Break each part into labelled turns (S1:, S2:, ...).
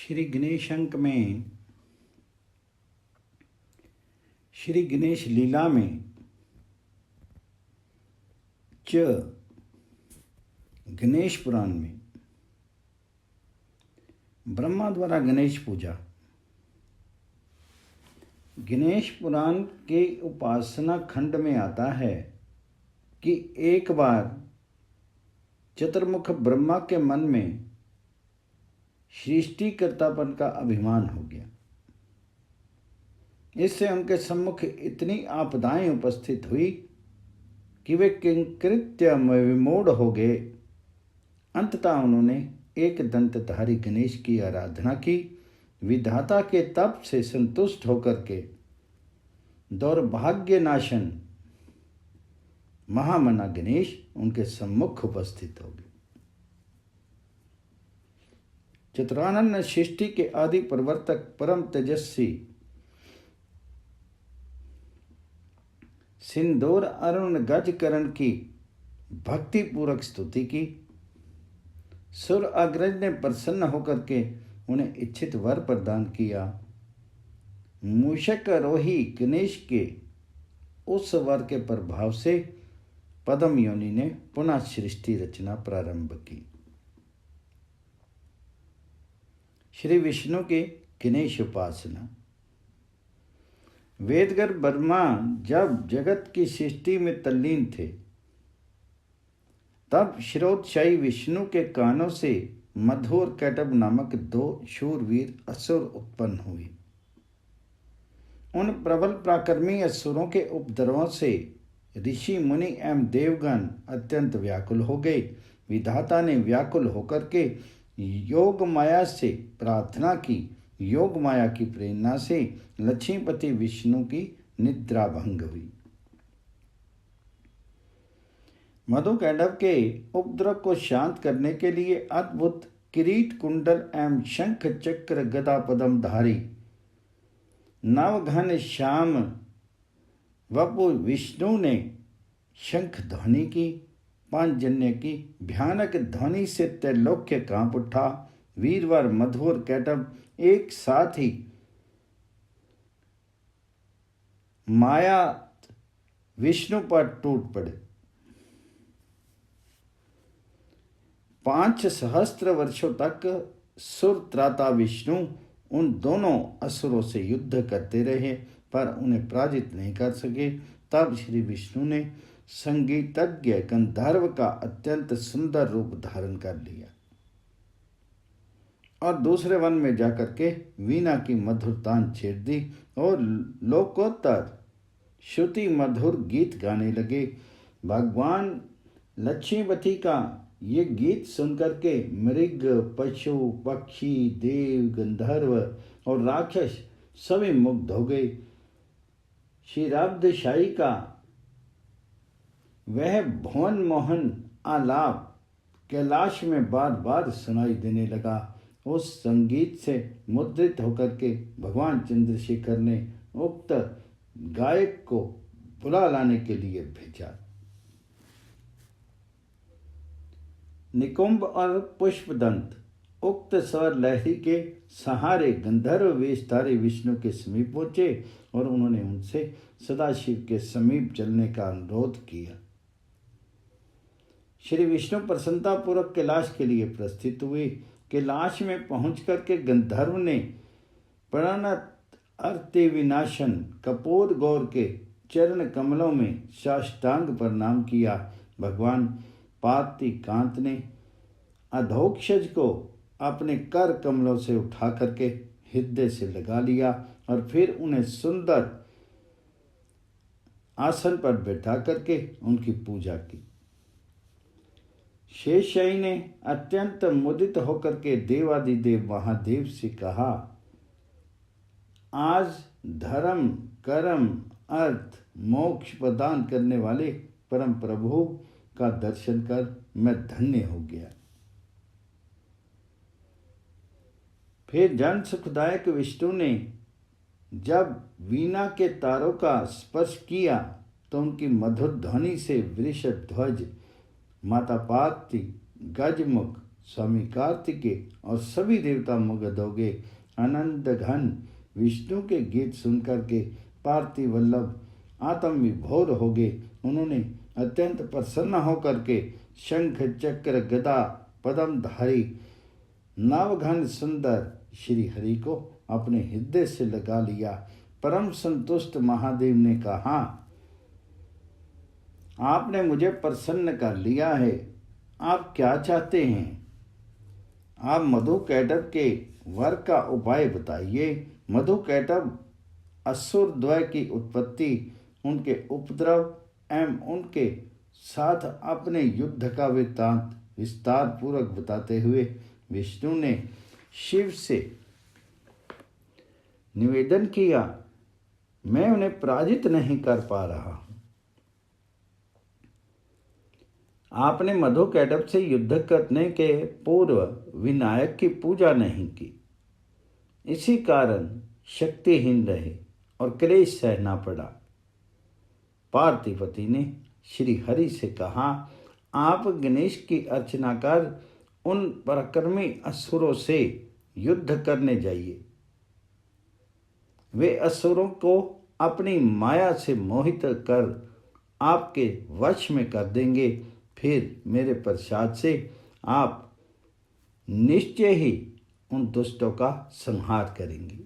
S1: श्री गणेश अंक में श्री गणेश लीला में च गणेश पुराण में ब्रह्मा द्वारा गणेश पूजा। गणेश पुराण के उपासना खंड में आता है कि एक बार चतुर्मुख ब्रह्मा के मन में सृष्टिकर्तापन का अभिमान हो गया। इससे उनके सम्मुख इतनी आपदाएं उपस्थित हुई कि वे किंकृत्य विमूढ़ हो गए। अंततः उन्होंने एक दंतधारी गणेश की आराधना की। विधाता के तप से संतुष्ट होकर के दौर्भाग्य नाशन महामना गणेश उनके सम्मुख उपस्थित हो गए। चतुरानंद सृष्टि के आदि प्रवर्तक परम तेजस्वी सिंदूर अरुण गजकरण की भक्ति पूर्वक स्तुति की। सुर अग्रज ने प्रसन्न होकर के उन्हें इच्छित वर प्रदान किया। मूषक आरोही गणेश के उस वर के प्रभाव से पद्म योनि ने पुनः सृष्टि रचना प्रारंभ की। श्री विष्णु की गणेश उपासना। वेदगर ब्रह्मा जब जगत की सृष्टि में तल्लीन थे तब श्रोतशाही विष्णु के कानों से मधुर कैटभ नामक दो शूरवीर असुर उत्पन्न हुए। उन प्रबल पराक्रमी असुरों के उपद्रवों से ऋषि मुनि एवं देवगण अत्यंत व्याकुल हो गए। विधाता ने व्याकुल होकर के योग माया से प्रार्थना की। योग माया की प्रेरणा से लक्ष्मीपति विष्णु की निद्रा भंग हुई। मधु कैटभ के उपद्रव को शांत करने के लिए अद्भुत किरीट कुंडल एवं शंख चक्र गदा पद्म धारी नवघन श्याम वपु विष्णु ने शंख ध्वनि की। पांचजन्य की भयानक ध्वनि से त्रैलोक्य कांप उठा। वीरवर मधुर कैटभ एक साथ ही माया विष्णु पर टूट पड़े। 5 सहस्त्र वर्षों तक सुर त्राता विष्णु उन दोनों असुरों से युद्ध करते रहे पर उन्हें पराजित नहीं कर सके। तब श्री विष्णु ने संगीतज्ञ गंधर्व का अत्यंत सुंदर रूप धारण कर लिया और दूसरे वन में जाकर के वीणा की मधुर तान छेड़ दी और लोकोत्तर श्रुति मधुर गीत गाने लगे। भगवान लक्ष्मीपति का ये गीत सुनकर के मृग पशु पक्षी देव गंधर्व और राक्षस सभी मुग्ध हो गए। क्षीराब्धशाही का वह भुवन मोहन आलाप कैलाश में बार बार सुनाई देने लगा। उस संगीत से मुद्रित होकर के भगवान चंद्रशेखर ने उक्त गायक को बुला लाने के लिए भेजा। निकुंभ और पुष्पदंत उक्त स्वर लहरी के सहारे गंधर्व वेशधारी विष्णु के समीप पहुंचे और उन्होंने उनसे सदाशिव के समीप चलने का अनुरोध किया। श्री विष्णु प्रसन्नतापूर्वक कैलाश के लिए प्रस्थित हुए। कैलाश में पहुंच करके गंधर्व ने प्रणत अर्ते विनाशन कपूर गौर के चरण कमलों में साष्टांग प्रणाम किया। भगवान पार्वती कांत ने अधोक्षज को अपने कर कमलों से उठा करके हृदय से लगा लिया और फिर उन्हें सुंदर आसन पर बैठा करके उनकी पूजा की। शेषशाही ने अत्यंत मुदित होकर के देवादिदेव महादेव से कहा, आज धर्म कर्म अर्थ मोक्ष प्रदान करने वाले परम प्रभु का दर्शन कर मैं धन्य हो गया। फिर जन सुखदायक विष्णु ने जब वीणा के तारों का स्पर्श किया तो उनकी मधुर ध्वनि से वृषध्वज माता पार्वती गजमुख स्वामी कार्तिकेय और सभी देवता मुग्ध हो गए। आनंद घन विष्णु के गीत सुनकर के पार्थिव वल्लभ आत्म विभोर हो गए। उन्होंने अत्यंत प्रसन्न होकर के शंख चक्र गदा पद्मधारी नवघन सुंदर श्री हरि को अपने हृदय से लगा लिया। परम संतुष्ट महादेव ने कहा, आपने मुझे प्रसन्न कर लिया है, आप क्या चाहते हैं? आप मधुकैटभ के वर का उपाय बताइए। मधुकैटभ असुर द्वय की उत्पत्ति, उनके उपद्रव एवं उनके साथ अपने युद्ध का वृत्तांत विस्तार पूर्वक बताते हुए विष्णु ने शिव से निवेदन किया, मैं उन्हें पराजित नहीं कर पा रहा हूं। आपने मधुकैटभ से युद्ध करने के पूर्व विनायक की पूजा नहीं की, इसी कारण शक्तिहीन रहे और क्लेश सहना पड़ा। पार्थिवती ने श्री हरि से कहा, आप गणेश की अर्चना कर उन पराक्रमी असुरों से युद्ध करने जाइए। वे असुरों को अपनी माया से मोहित कर आपके वश में कर देंगे। फिर मेरे प्रसाद से आप निश्चय ही उन दुष्टों का संहार करेंगे।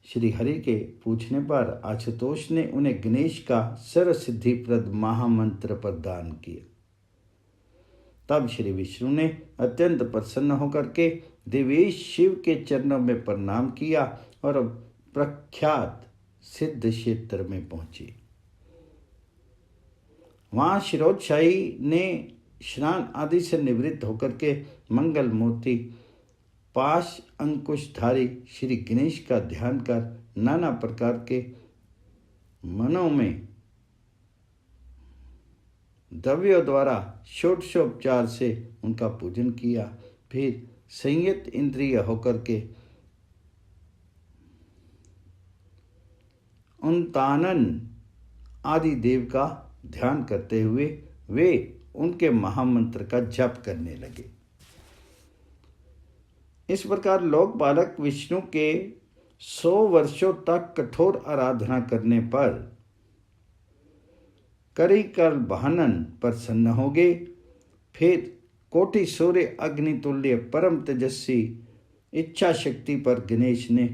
S1: श्री हरि के पूछने पर आशुतोष ने उन्हें गणेश का सर्वसिद्धिप्रद महामंत्र प्रदान किया। तब श्री विष्णु ने अत्यंत प्रसन्न होकर के देवेश शिव के चरणों में प्रणाम किया और प्रख्यात सिद्ध क्षेत्र में पहुंचे। वहां शिरोदशाही ने स्नान आदि से निवृत्त होकर के मंगल मूर्ति पाश अंकुशधारी श्री गणेश का ध्यान कर नाना प्रकार के मनों में द्रव्यों द्वारा षोडशोपचार से उनका पूजन किया। फिर संयत इंद्रिय होकर के उन्तानन आदि देव का ध्यान करते हुए वे उनके महामंत्र का जप करने लगे। इस प्रकार लोकपालक विष्णु के 100 वर्षों तक कठोर आराधना करने पर करिकल भानन प्रसन्न हो गए। फिर कोटि सूर्य अग्नितुल्य परम तेजस्वी इच्छा शक्ति पर गणेश ने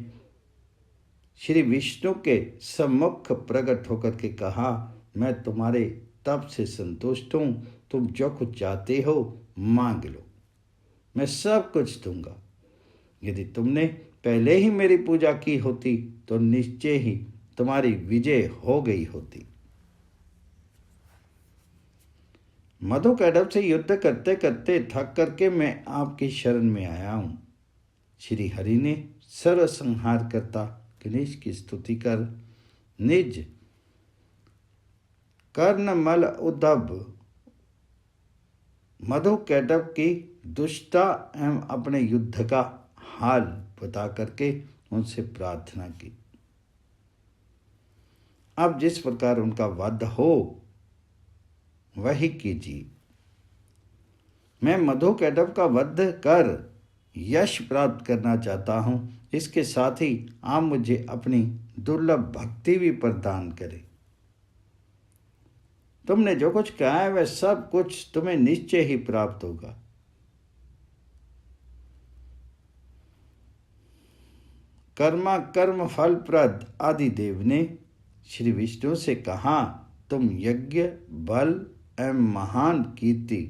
S1: श्री विष्णु के सम्मुख प्रकट होकर के कहा, मैं तुम्हारे तप से संतुष्ट हूँ, तुम जो कुछ चाहते हो मांग लो, मैं सब कुछ दूंगा। यदि तुमने पहले ही मेरी पूजा की होती तो निश्चय ही तुम्हारी विजय हो गई होती। मधुकैटभ से युद्ध करते करते थक करके मैं आपकी शरण में आया हूं। श्री हरि ने सर्व संहार करता गणेश की स्तुति कर निज कर्णमल उद्धव मधुकैटभ की दुष्टता एवं अपने युद्ध का हाल बता करके उनसे प्रार्थना की। अब जिस प्रकार उनका वध हो वही कीजिए। मैं मधुकैटभ का वध कर यश प्राप्त करना चाहता हूं। इसके साथ ही आप मुझे अपनी दुर्लभ भक्ति भी प्रदान करें। तुमने जो कुछ कहा है वह सब कुछ तुम्हें निश्चय ही प्राप्त होगा। कर्मा कर्म फलप्रद आदि देव ने श्री विष्णु से कहा, तुम यज्ञ बल एवं महान कीर्ति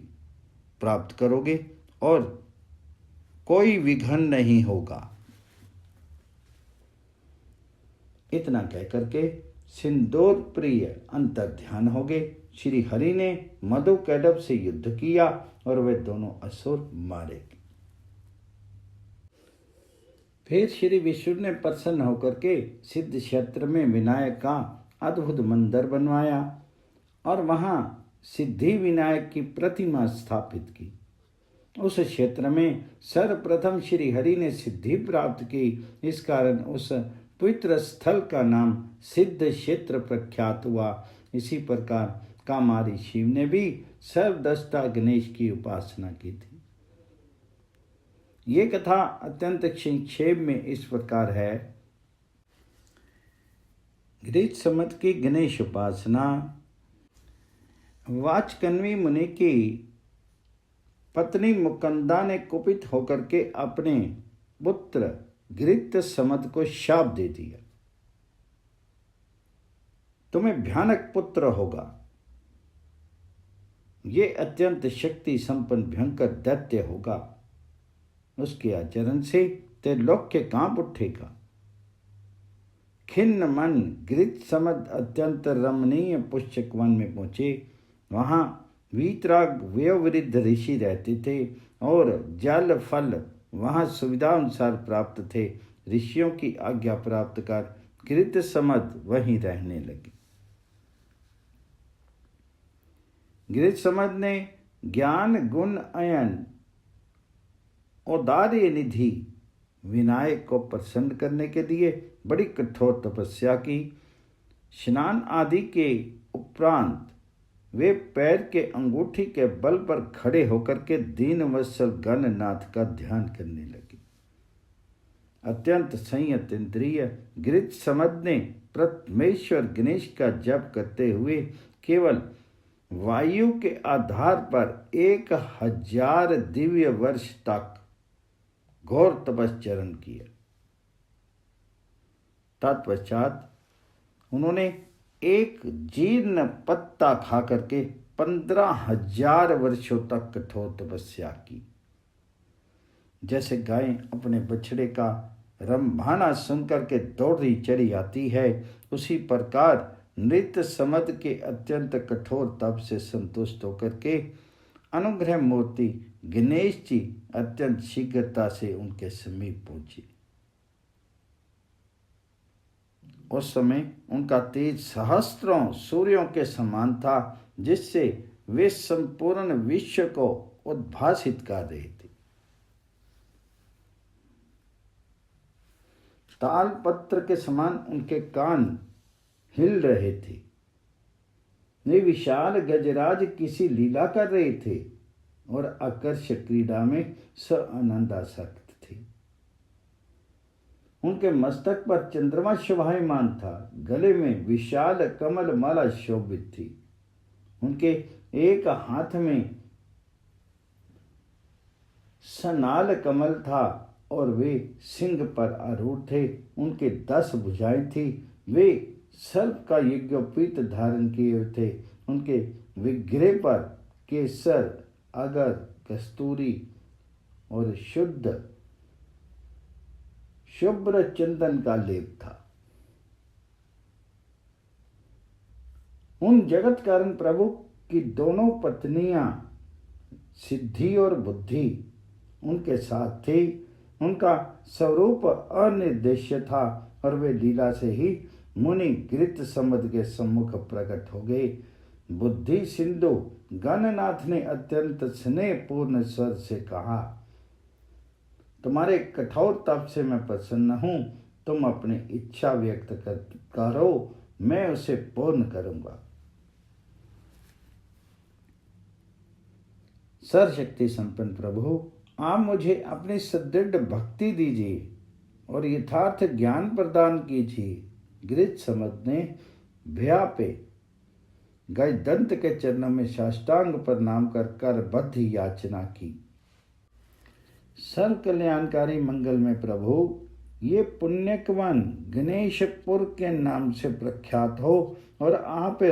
S1: प्राप्त करोगे और कोई विघ्न नहीं होगा। इतना कहकर के सिंदूर प्रिय अंतर ध्यान हो गए। श्री हरि ने मधुकैटभ से युद्ध किया और वे दोनों असुर मारे गए। फिर श्री विष्णु ने प्रसन्न होकर के सिद्ध क्षेत्र में विनायक का अद्भुत मंदिर बनवाया और वहां सिद्धि विनायक की प्रतिमा स्थापित की। उस क्षेत्र में सर्वप्रथम श्री हरि ने सिद्धि प्राप्त की। इस कारण उस पवित्र स्थल का नाम सिद्ध क्षेत्र प्रख्यात हुआ। इसी प्रकार कामारी शिव ने भी सर्वदृष्टा गणेश की उपासना की थी। ये कथा अत्यंत संक्षेप में इस प्रकार है। गृहसमत की गणेश उपासना। वाचकन्वी मुनि की पत्नी मुकंदा ने कुपित होकर के अपने पुत्र गृहसमत को शाप दे दिया, तुम्हें भयानक पुत्र होगा। ये अत्यंत शक्ति संपन्न भयंकर दैत्य होगा, उसके आचरण से त्रिलोक्य कांप उठेगा। खिन्न मन गृहसमत अत्यंत रमणीय पुष्यक वन में पहुंचे। वहां वीतराग वयोवृद्ध ऋषि रहते थे और जल फल वहां सुविधा अनुसार प्राप्त थे। ऋषियों की आज्ञा प्राप्त कर गृहसमत वहीं रहने लगे। गृहसमत ने ज्ञान गुण अयन औदार्य निधि विनायक को प्रसन्न करने के लिए बड़ी कठोर तपस्या की। स्नान आदि के उपरांत वे पैर के अंगूठी के बल पर खड़े होकर के दीनवत्सल गणनाथ का ध्यान करने लगे। अत्यंत संयत इंद्रिय गृहसमत ने प्रथमेश्वर गणेश का जप करते हुए केवल वायु के आधार पर 1000 दिव्य वर्ष तक घोर तपश्चरण किया। तत्पश्चात उन्होंने एक जीर्ण पत्ता खा करके 15,000 वर्षों तक कठोर तपस्या की। जैसे गाय अपने बछड़े का रंभाना सुनकर के दौड़ी चली आती है, उसी प्रकार गृहसमत के अत्यंत कठोर तप से संतुष्ट होकर के अनुग्रह मूर्ति गणेश जी अत्यंत शीघ्रता से उनके समीप पहुंचे। उस समय उनका तेज सहस्त्रों सूर्यों के समान था, जिससे वे संपूर्ण विश्व को उद्भासित कर रहे थे। ताल पत्र के समान उनके कान हिल रहे थे। वे विशाल गजराज किसी लीला कर रहे थे और आकर्षक क्रीड़ा में आनंदासक्त थे। उनके मस्तक पर चंद्रमा शोभायमान था, गले में विशाल कमल माला शोभित थी। उनके एक हाथ में सनाल कमल था और वे सिंह पर आरूढ़ थे। उनके 10 भुजाएं थी। वे सर्प का यज्ञोपवीत धारण किए थे। उनके विग्रह पर केसर, अगर, कस्तूरी और शुभ्र चंदन का लेप था। उन जगत कारण प्रभु की दोनों पत्नियां सिद्धि और बुद्धि उनके साथ थी। उनका स्वरूप अनिर्देश्य था और वे लीला से ही मुनि गृहसमत के सम्मुख प्रकट हो गए। बुद्धि सिंधु गणनाथ ने अत्यंत स्नेहपूर्ण स्वर से कहा, तुम्हारे कठोर तप से मैं प्रसन्न हूं। तुम अपनी इच्छा व्यक्त करो, मैं उसे पूर्ण करूंगा। सर्वशक्ति संपन्न प्रभु, आप मुझे अपनी सुदृढ़ भक्ति दीजिए और यथार्थ ज्ञान प्रदान कीजिए। गृहसमत ने भया पे गजदंत के चरणों में साष्टांग प्रणाम कर करबद्ध याचना की। सर्व कल्याणकारी मंगल में प्रभु, ये पुण्यकवन गणेशपुर के नाम से प्रख्यात हो और आप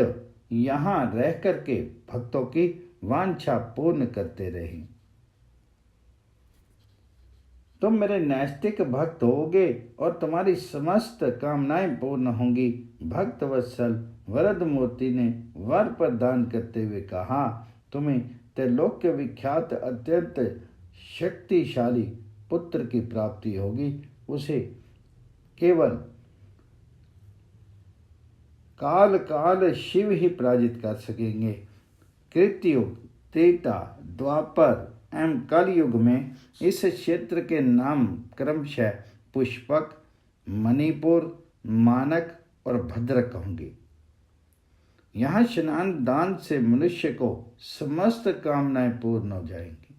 S1: यहाँ रह करके भक्तों की वांछा पूर्ण करते रहें। तुम मेरे नैष्टिक भक्त होगे और तुम्हारी समस्त कामनाएं पूर्ण होंगी। भक्त वत्सल वरद मूर्ति ने वर प्रदान करते हुए कहा, तुम्हें त्रिलोक्य विख्यात अत्यंत शक्तिशाली पुत्र की प्राप्ति होगी। उसे केवल काल शिव ही पराजित कर सकेंगे। कृतयुग, त्रेता, द्वापर एवं कलयुग में इस क्षेत्र के नाम क्रमशः पुष्पक, मणिपुर, मानक और भद्रक होंगे। यहाँ स्नान दान से मनुष्य को समस्त कामनाएं पूर्ण हो जाएंगी।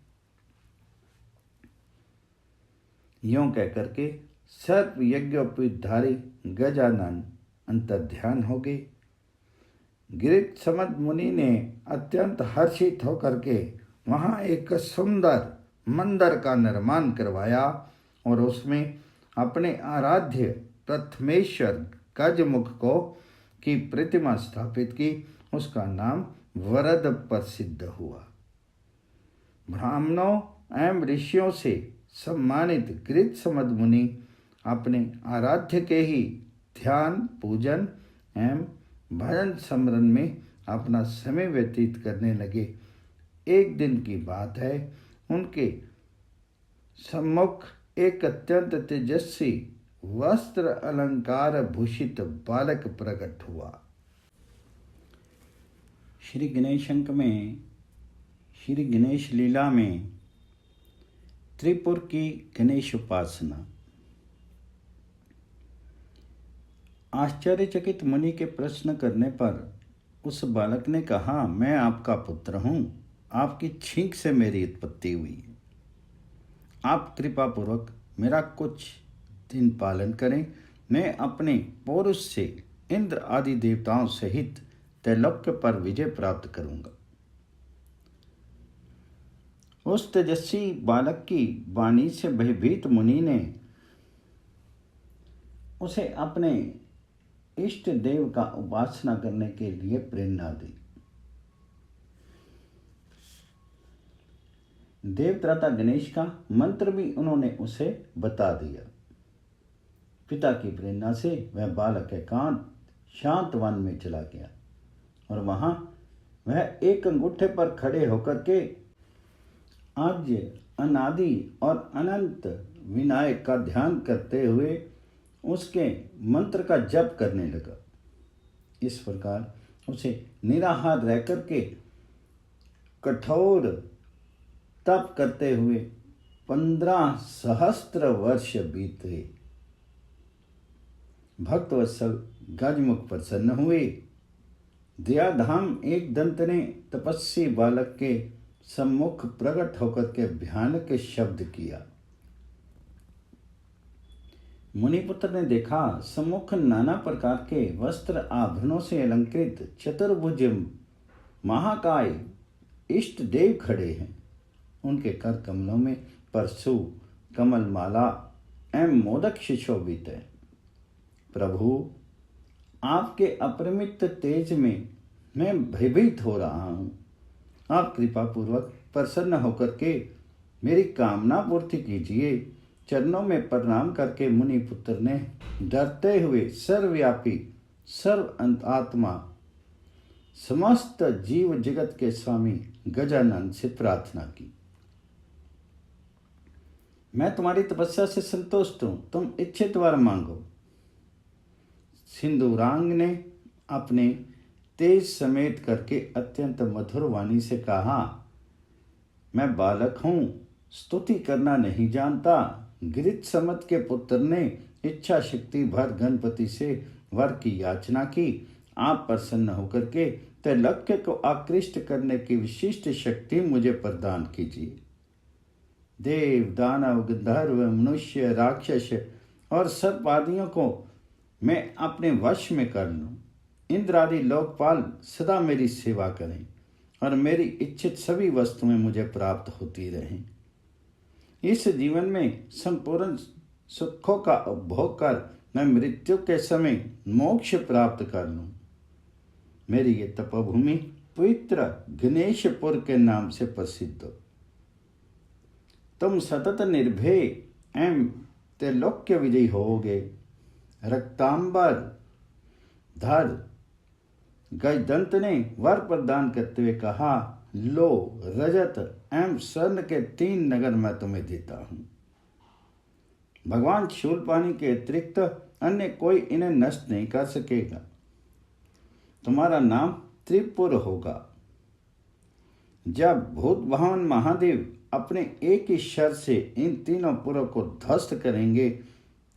S1: यों कह करके सर्प यज्ञोपवीतधारी गजानन अंतर्ध्यान हो गए। गिरिसमद मुनि ने अत्यंत हर्षित होकर के वहाँ एक सुंदर मंदिर का निर्माण करवाया और उसमें अपने आराध्य प्रथमेश्वर गजमुख को की प्रतिमा स्थापित की। उसका नाम वरद प्रसिद्ध हुआ। ब्राह्मणों एवं ऋषियों से सम्मानित गिरिसमद मुनि अपने आराध्य के ही ध्यान पूजन एवं भजन स्मरण में अपना समय व्यतीत करने लगे। एक दिन की बात है, उनके सम्मुख एक अत्यंत तेजस्वी वस्त्र अलंकार भूषित बालक प्रकट हुआ। श्री गणेश अंक में श्री गणेश लीला में त्रिपुर की गणेश उपासना। आश्चर्यचकित मुनि के प्रश्न करने पर उस बालक ने कहा, मैं आपका पुत्र हूँ, आपकी छींक से मेरी उत्पत्ति हुई है। आप कृपा पूर्वक मेरा कुछ दिन पालन करें, मैं अपने पौरुष से इंद्र आदि देवताओं सहित त्रैलोक्य पर विजय प्राप्त करूंगा। उस तेजस्वी बालक की वाणी से भयभीत मुनि ने उसे अपने इष्ट देव का उपासना करने के लिए प्रेरणा दी। देवत्राता गणेश का मंत्र भी उन्होंने उसे बता दिया। पिता की प्रेरणा से वह बालक एकांत शांत वन में चला गया और वहां वह एक अंगूठे पर खड़े होकर के आज अनादि और अनंत विनायक का ध्यान करते हुए उसके मंत्र का जप करने लगा। इस प्रकार उसे निराहार रह करके कठोर तप करते हुए 15 सहस्त्र वर्ष बीते। भक्तवत्सल गजमुख प्रसन्न हुए। दयाधाम एक दंत ने तपस्वी बालक के सम्मुख प्रकट होकर के भयानक शब्द किया। मुनिपुत्र ने देखा, सम्मुख नाना प्रकार के वस्त्र आभरणों से अलंकृत चतुर्भुज महाकाय इष्ट देव खड़े हैं। उनके कर कमलों में परशु कमल माला एवं मोदक सुशोभित है। प्रभु, आपके अपरिमित तेज में मैं भयभीत हो रहा हूँ। आप कृपा पूर्वक प्रसन्न होकर के मेरी कामना पूर्ति कीजिए। चरणों में प्रणाम करके मुनि पुत्र ने डरते हुए सर्वव्यापी सर्व आत्मा समस्त जीव जगत के स्वामी गजानन से प्रार्थना की। मैं तुम्हारी तपस्या से संतुष्ट हूं, तुम इच्छित वर मांगो। सिंदूरांग ने अपने तेज समेत करके अत्यंत मधुर वाणी से कहा, मैं बालक हूं, स्तुति करना नहीं जानता। गिरिसमद के पुत्र ने इच्छा शक्ति भर गणपति से वर की याचना की। आप प्रसन्न होकर के त्रैलोक्य को आकृष्ट करने की विशिष्ट शक्ति मुझे प्रदान कीजिए। देव दानव गंधर्व मनुष्य राक्षस और सर्प आदियों को मैं अपने वश में कर लूं। इंद्र आदि लोकपाल सदा मेरी सेवा करें और मेरी इच्छित सभी वस्तुएं मुझे प्राप्त होती रहें। इस जीवन में संपूर्ण सुखों का उपभोग कर मैं मृत्यु के समय मोक्ष प्राप्त कर लूं। मेरी ये तपोभूमि पवित्र गणेशपुर के नाम से प्रसिद्ध हो। तुम सतत निर्भय एवं त्रैलोक्य विजयी होगे। रक्तांबर धर गजदंत ने वर प्रदान करते हुए कहा, लो रजत एवं स्वर्ण के 3 नगर मैं तुम्हें देता हूं। भगवान शूलपाणी के अतिरिक्त अन्य कोई इन्हें नष्ट नहीं कर सकेगा। तुम्हारा नाम त्रिपुर होगा। जब भूत भवन महादेव अपने एक ही शर से इन तीनों पुरों को ध्वस्त करेंगे,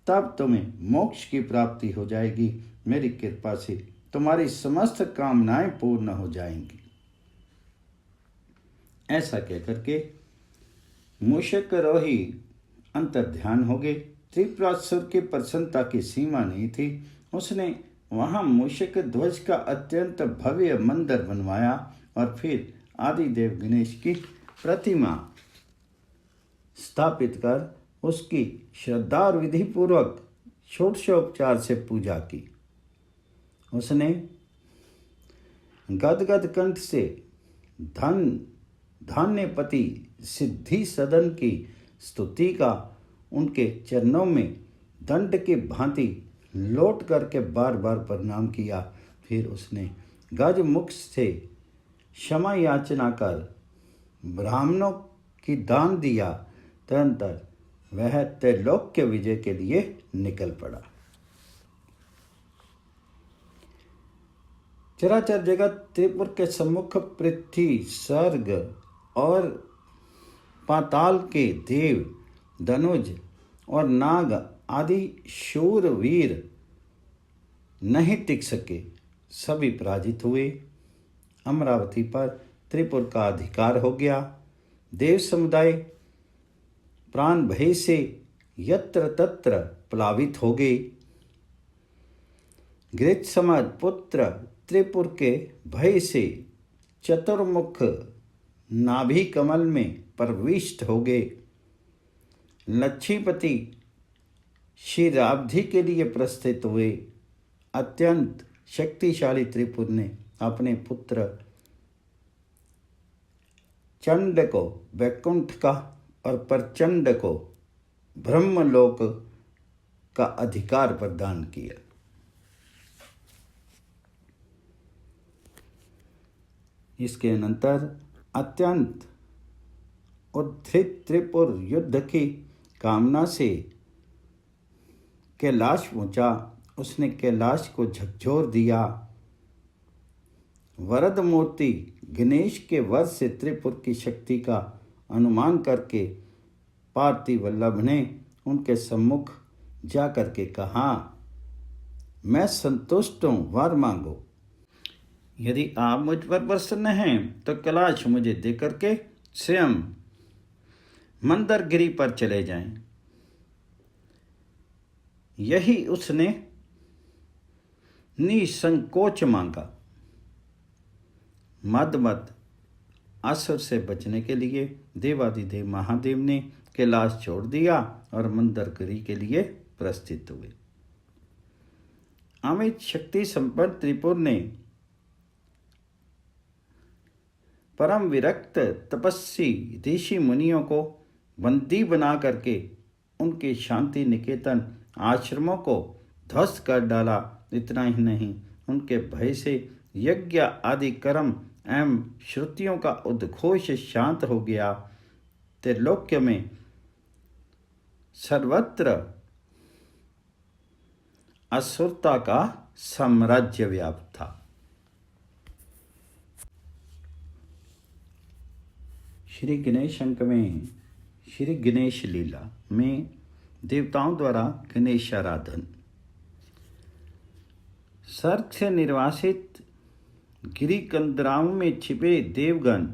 S1: तब तुम्हें मोक्ष की प्राप्ति हो जाएगी। मेरी कृपा से तुम्हारी समस्त कामनाएं पूर्ण हो जाएंगी। ऐसा कहकर के मूषकरोही अंतर्ध्यान हो गए। त्रिपुरासुर की प्रसन्नता की सीमा नहीं थी। उसने वहां मूषक ध्वज का अत्यंत भव्य मंदिर बनवाया और फिर आदिदेव गणेश की प्रतिमा स्थापित कर उसकी श्रद्धा और विधि पूर्वक षोडशोपचार से पूजा की। उसने गदगद कंठ से धान्यपति सिद्धि सदन की स्तुति का उनके चरणों में दंड की भांति लौट करके बार बार प्रणाम किया। फिर उसने गज मुख से क्षमा याचना कर ब्राह्मणों की दान दिया। तदनंतर वह त्रैलोक्य विजय के लिए निकल पड़ा। चराचर जगत त्रिपुर के सम्मुख पृथ्वी, स्वर्ग और पाताल के देव, धनुज और नाग आदि शूर वीर नहीं टिक सके, सभी पराजित हुए। अमरावती पर त्रिपुर का अधिकार हो गया। देव समुदाय प्राण भय से यत्र तत्र प्लावित हो गए। गृत समाज पुत्र त्रिपुर के भय से चतुर्मुख नाभि कमल में प्रविष्ट हो गए। लक्ष्मीपति क्षीराब्धि के लिए प्रस्थित हुए। अत्यंत शक्तिशाली त्रिपुर ने अपने पुत्र चंड को वैकुंठ का और प्रचंड को ब्रह्मलोक का अधिकार प्रदान किया। इसके अनंतर अत्यंत उद्धृत त्रिपुर युद्ध की कामना से कैलाश पहुंचा। उसने कैलाश को झकझोर दिया। वरद मूर्ति गणेश के वर से त्रिपुर की शक्ति का अनुमान करके पार्थिव वल्लभ ने उनके सम्मुख जाकर के कहा, मैं संतुष्ट हूँ, वर मांगो। यदि आप मुझ पर प्रसन्न हैं तो कैलाश मुझे देकर के स्वयं मंदरगिरी पर चले जाएं। यही उसने निसंकोच मांगा। मद असुर से बचने के लिए देवादिदेव महादेव ने कैलाश छोड़ दिया और मंदरगिरी के लिए प्रस्थित हुए। अमित शक्ति संपन्न त्रिपुर ने परम विरक्त तपस्वी ऋषि मुनियों को बंदी बना करके उनके शांति निकेतन आश्रमों को ध्वस्त कर डाला। इतना ही नहीं, उनके भय से यज्ञ आदि कर्म एवं श्रुतियों का उद्घोष शांत हो गया। त्रिलोक्य में सर्वत्र असुरता का साम्राज्य व्याप्त था। श्री गणेश अंक में श्री गणेश लीला में देवताओं द्वारा गणेश आराधन। स्वर्ग से निर्वासित गिरी कंदराओं में छिपे देवगण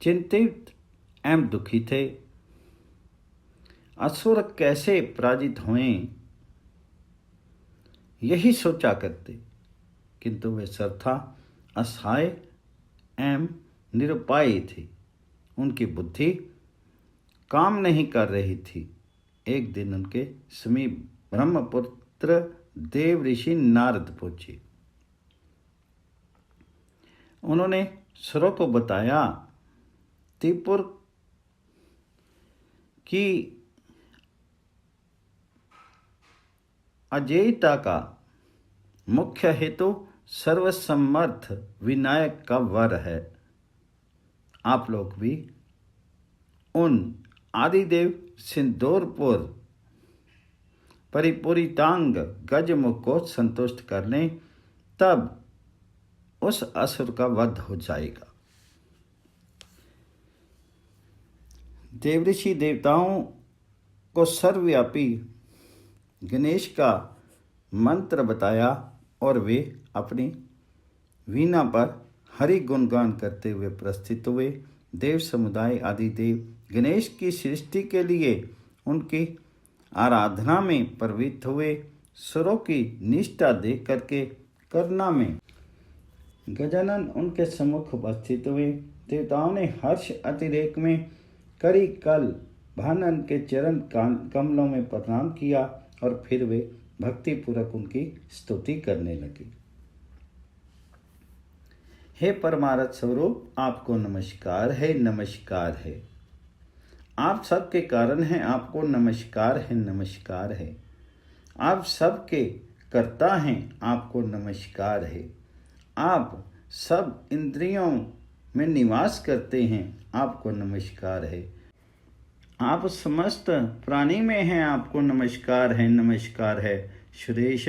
S1: चिंतित एवं दुखी थे। असुर कैसे पराजित हुए यही सोचा करते, किंतु वे सर्वथा असहाय एवं निरुपाय थे। उनकी बुद्धि काम नहीं कर रही थी। एक दिन उनके समीप ब्रह्मपुत्र देव ऋषि नारद पहुंचे। उन्होंने सुरों को बताया, त्रिपुर की अजेयता का मुख्य हेतु सर्वसमर्थ विनायक का वर है। आप लोग भी उन आदिदेव सिंदूरपुर परिपूरितांग गजमुख को संतुष्ट कर लें, तब उस असुर का वध हो जाएगा। देवऋषि देवताओं को सर्वव्यापी गणेश का मंत्र बताया और वे अपनी वीणा पर हरि गुणगान करते हुए प्रस्थित हुए। देव समुदाय आदि देव गणेश की सृष्टि के लिए उनकी आराधना में प्रवृत्त हुए। सुरों की निष्ठा देख करके करना में गजानन उनके सम्मुख उपस्थित हुए। देवताओं ने हर्ष अतिरेक में करी कल भानन के चरण कमलों में प्रणाम किया और फिर वे भक्तिपूर्वक उनकी स्तुति करने लगे। हे परमार्थ स्वरूप, आपको नमस्कार है, नमस्कार है। आप सबके कारण हैं, आपको नमस्कार है, नमस्कार है। आप सबके कर्ता हैं, आपको नमस्कार है। आप सब इंद्रियों में निवास करते हैं, आपको नमस्कार है। आप समस्त प्राणी में हैं, आपको नमस्कार है, नमस्कार है। सुरेश,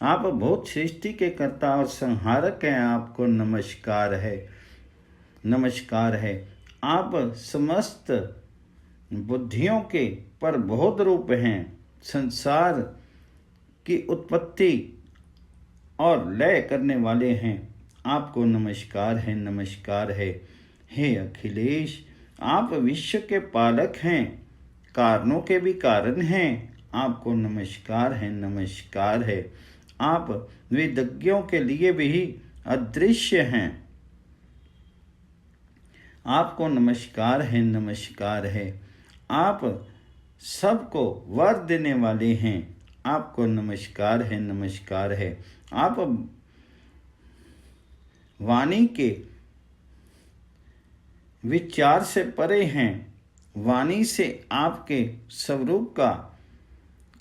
S1: आप बहुत सृष्टि के कर्ता और संहारक हैं, आपको नमस्कार है, नमस्कार है। आप समस्त बुद्धियों के परबोध रूप हैं, संसार की उत्पत्ति और लय करने वाले हैं, आपको नमस्कार है, नमस्कार है। हे अखिलेश, आप विश्व के पालक हैं, कारणों के भी कारण हैं, आपको नमस्कार है, नमस्कार है। आप वेदज्ञों के लिए भी अदृश्य हैं, आपको नमस्कार है, नमस्कार है। आप सबको वर देने वाले हैं, आपको नमस्कार है, नमस्कार है। आप वाणी के विचार से परे हैं, वाणी से आपके स्वरूप का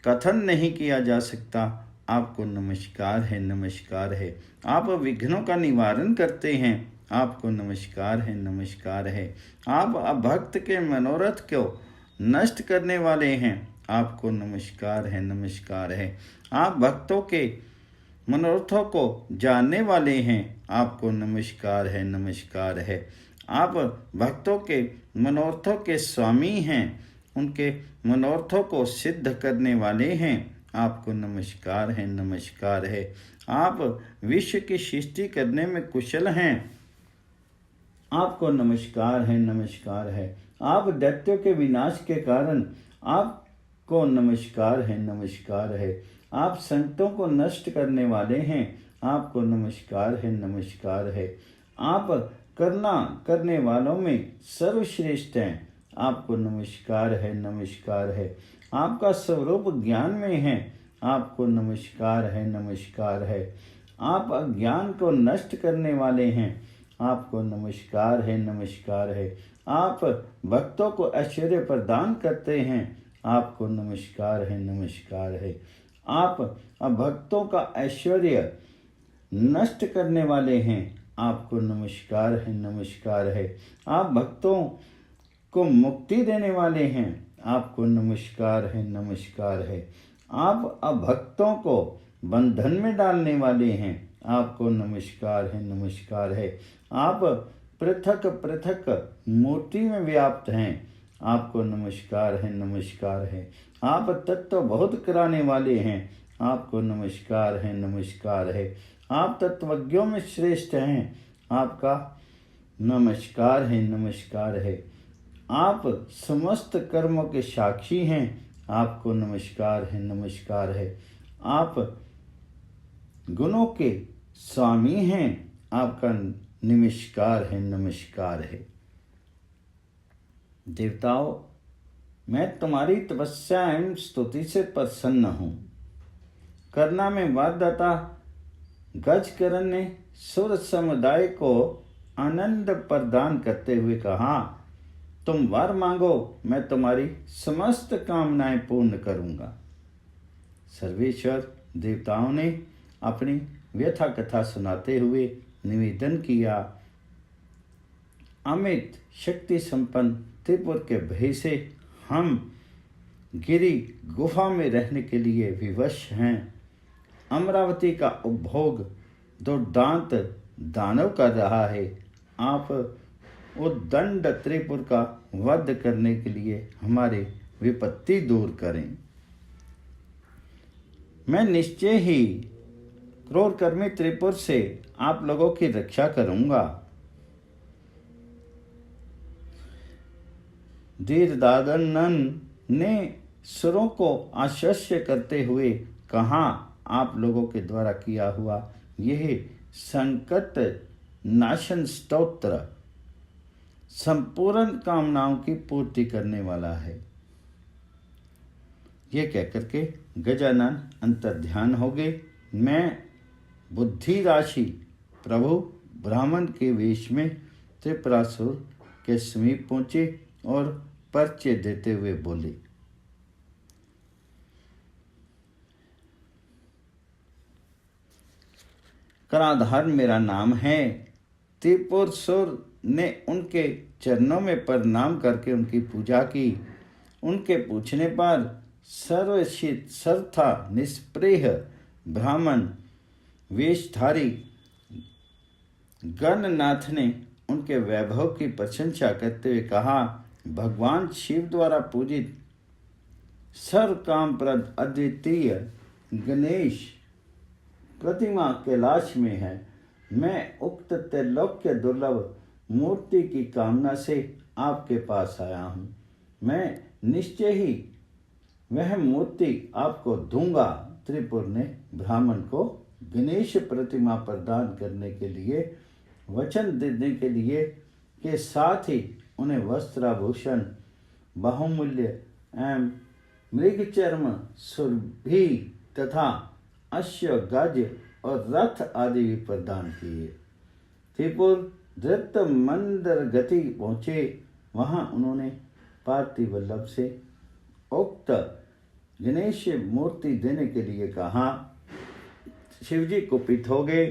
S1: कथन नहीं किया जा सकता, आपको नमस्कार है, नमस्कार है। आप विघ्नों का निवारण करते हैं, आपको नमस्कार है, नमस्कार है। आप अभक्त के मनोरथ को नष्ट करने वाले हैं, आपको नमस्कार है, नमस्कार है। आप भक्तों के मनोरथों को जानने वाले हैं, आपको नमस्कार है, नमस्कार है। आप भक्तों के मनोरथों के स्वामी हैं, उनके मनोरथों को सिद्ध करने वाले हैं, आपको नमस्कार है, नमस्कार है। आप विश्व की सृष्टि करने में कुशल हैं, आपको नमस्कार है, नमस्कार है। आप दैत्यों के विनाश के कारण, आपको नमस्कार है, नमस्कार है। आप संकटों को नष्ट करने वाले हैं, आपको नमस्कार है, नमस्कार है। आप करना करने वालों में सर्वश्रेष्ठ हैं, आपको नमस्कार है, नमस्कार है। आपका स्वरूप ज्ञान में है, आपको नमस्कार है, नमस्कार है। आप अज्ञान को नष्ट करने वाले हैं, आपको नमस्कार है, नमस्कार है। आप भक्तों को ऐश्वर्य प्रदान करते हैं, आपको नमस्कार है, नमस्कार है। आप भक्तों का ऐश्वर्य नष्ट करने वाले हैं, आपको नमस्कार है, नमस्कार है। आप भक्तों को मुक्ति देने वाले हैं, आपको नमस्कार है, नमस्कार है। आप अभक्तों को बंधन में डालने वाले हैं, आपको नमस्कार है, नमस्कार है। आप पृथक पृथक मूर्ति में व्याप्त हैं, आपको नमस्कार है, नमस्कार है। आप तत्व बोध कराने वाले हैं, आपको नमस्कार है, नमस्कार है। आप तत्वज्ञों में श्रेष्ठ हैं, आपका नमस्कार है, नमस्कार है। आप समस्त कर्मों के साक्षी हैं, आपको नमस्कार है, नमस्कार है। आप गुणों के स्वामी हैं, आपका नमस्कार है, नमस्कार है। देवताओं, मैं तुम्हारी तपस्या एवं स्तुति से प्रसन्न हूँ। करना में वाददाता गजकरण ने सुर समुदाय को आनंद प्रदान करते हुए कहा, तुम वर मांगो, मैं तुम्हारी समस्त कामनाएं पूर्ण करूंगा। सर्वेश्वर देवताओं ने अपनी व्यथा कथा सुनाते हुए निवेदन किया, अमित शक्ति संपन्न त्रिपुर के भय से हम गिरी गुफा में रहने के लिए विवश हैं। अमरावती का उपभोग दुर्दांत दानव कर रहा है। आप उद्दंड त्रिपुर का वध करने के लिए हमारी विपत्ति दूर करें। मैं निश्चय ही क्रूरकर्मी त्रिपुर से आप लोगों की रक्षा करूंगा। धीरदादनन ने सुरों को आश्वस्त करते हुए कहा, आप लोगों के द्वारा किया हुआ यह संकट नाशन स्तोत्र संपूर्ण कामनाओं की पूर्ति करने वाला है। ये कहकर के गजानन अंतर्ध्यान हो गए। मैं बुद्धि राशि प्रभु ब्राह्मण के वेश में त्रिपुरासुर के समीप पहुंचे और परिचय देते हुए बोले, कराधार मेरा नाम है। त्रिपुरासुर ने उनके चरणों में प्रणाम करके उनकी पूजा की। उनके पूछने पर सर्वशित सर्था निष्प्रेह ब्राह्मण वेशधारी गणनाथ ने उनके वैभव की प्रशंसा करते हुए कहा, भगवान शिव द्वारा पूजित सर्व कामप्रद अद्वितीय गणेश प्रतिमा कैलाश में है। मैं उक्त त्रैलोक्य दुर्लभ मूर्ति की कामना से आपके पास आया हूँ। मैं निश्चय ही वह मूर्ति आपको दूंगा। त्रिपुर ने ब्राह्मण को गणेश प्रतिमा प्रदान करने के लिए वचन देने के लिए के साथ ही उन्हें वस्त्राभूषण बहुमूल्य एवं मृगचर्म सुरभि तथा अश्व गज और रथ आदि भी प्रदान किए। त्रिपुर धृत मंदर गति पहुँचे। वहाँ उन्होंने पार्थिव वल्लभ से उक्त गणेश मूर्ति देने के लिए कहा। शिवजी कुपित हो गए।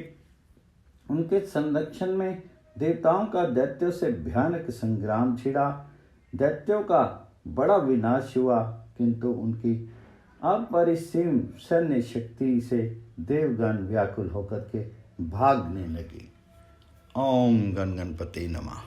S1: उनके संरक्षण में देवताओं का दैत्यों से भयानक संग्राम छिड़ा। दैत्यों का बड़ा विनाश हुआ, किंतु उनकी अपरिसीम सैन्य शक्ति से देवगण व्याकुल होकर के भागने लगे। ओम गण गणपति नमः।